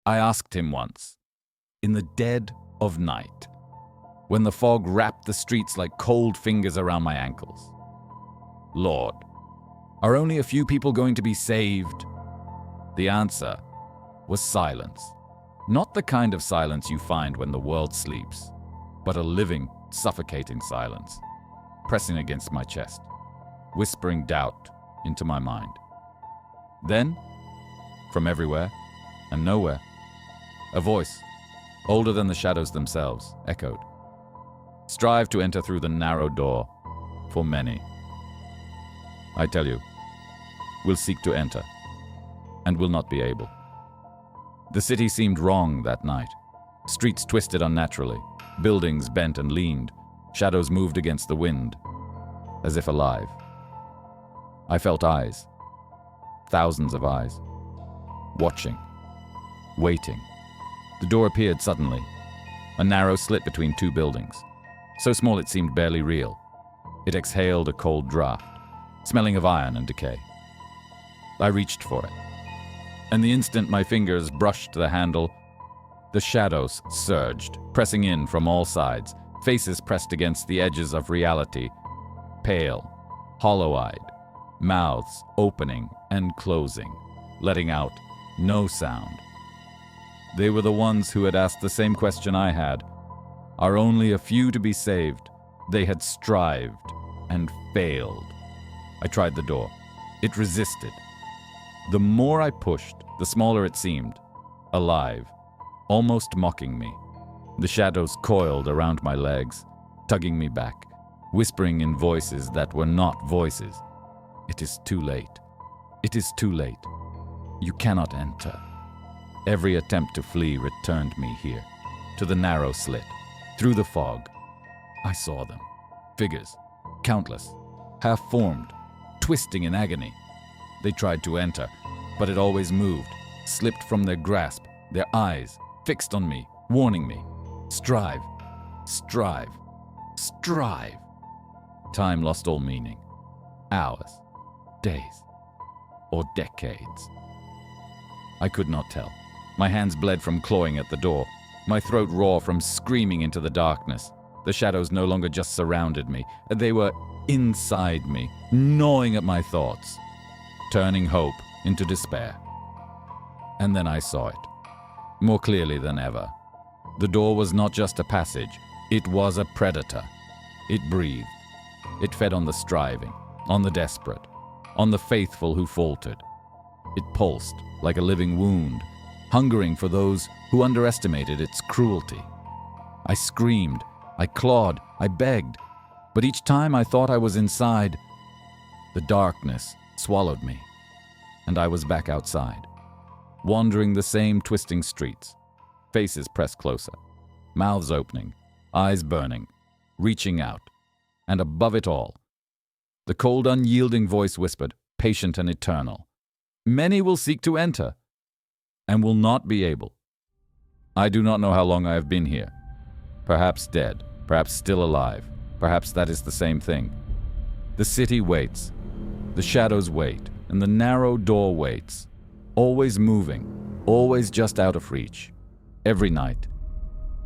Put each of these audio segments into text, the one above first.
I asked him once, in the dead of night, when the fog wrapped the streets like cold fingers around my ankles. Lord, are only a few people going to be saved? The answer was silence. Not the kind of silence you find when the world sleeps, but a living, suffocating silence, pressing against my chest, whispering doubt into my mind. Then, from everywhere and nowhere, a voice, older than the shadows themselves, echoed. Strive to enter through the narrow door, for many, I tell you, will seek to enter, and will not be able. The city seemed wrong that night. Streets twisted unnaturally, buildings bent and leaned, shadows moved against the wind, as if alive. I felt eyes, thousands of eyes, watching, waiting. The door appeared suddenly, a narrow slit between two buildings, so small it seemed barely real. It exhaled a cold draft, smelling of iron and decay. I reached for it, and the instant my fingers brushed the handle, the shadows surged, pressing in from all sides, faces pressed against the edges of reality, pale, hollow-eyed, mouths opening and closing, letting out no sound. They were the ones who had asked the same question I had. Are only a few to be saved? They had strived and failed. I tried the door. It resisted. The more I pushed, the smaller it seemed, alive, almost mocking me. The shadows coiled around my legs, tugging me back, whispering in voices that were not voices. It is too late. It is too late. You cannot enter. Every attempt to flee returned me here, to the narrow slit, through the fog. I saw them. Figures, countless, half-formed, twisting in agony. They tried to enter, but it always moved, slipped from their grasp, their eyes fixed on me, warning me. Strive, strive, strive. Time lost all meaning. Hours, days, or decades. I could not tell. My hands bled from clawing at the door, my throat raw from screaming into the darkness. The shadows no longer just surrounded me, they were inside me, gnawing at my thoughts, turning hope into despair. And then I saw it, more clearly than ever. The door was not just a passage, it was a predator. It breathed. It fed on the striving, on the desperate, on the faithful who faltered. It pulsed like a living wound, hungering for those who underestimated its cruelty. I screamed, I clawed, I begged, but each time I thought I was inside, the darkness swallowed me, and I was back outside, wandering the same twisting streets, faces pressed closer, mouths opening, eyes burning, reaching out, and above it all, the cold, unyielding voice whispered, patient and eternal, "Many will seek to enter, and will not be able." I do not know how long I have been here. Perhaps dead, perhaps still alive, perhaps that is the same thing. The city waits, the shadows wait, and the narrow door waits, always moving, always just out of reach. Every night,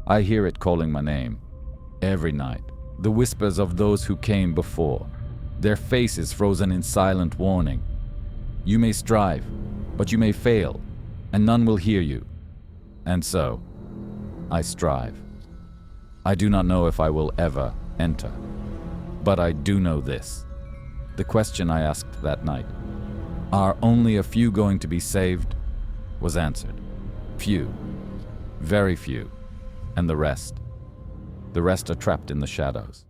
I hear it calling my name. Every night, the whispers of those who came before, their faces frozen in silent warning. You may strive, but you may fail, and none will hear you. And so, I strive. I do not know if I will ever enter, but I do know this. The question I asked that night, are only a few going to be saved, was answered. Few, very few, and the rest are trapped in the shadows.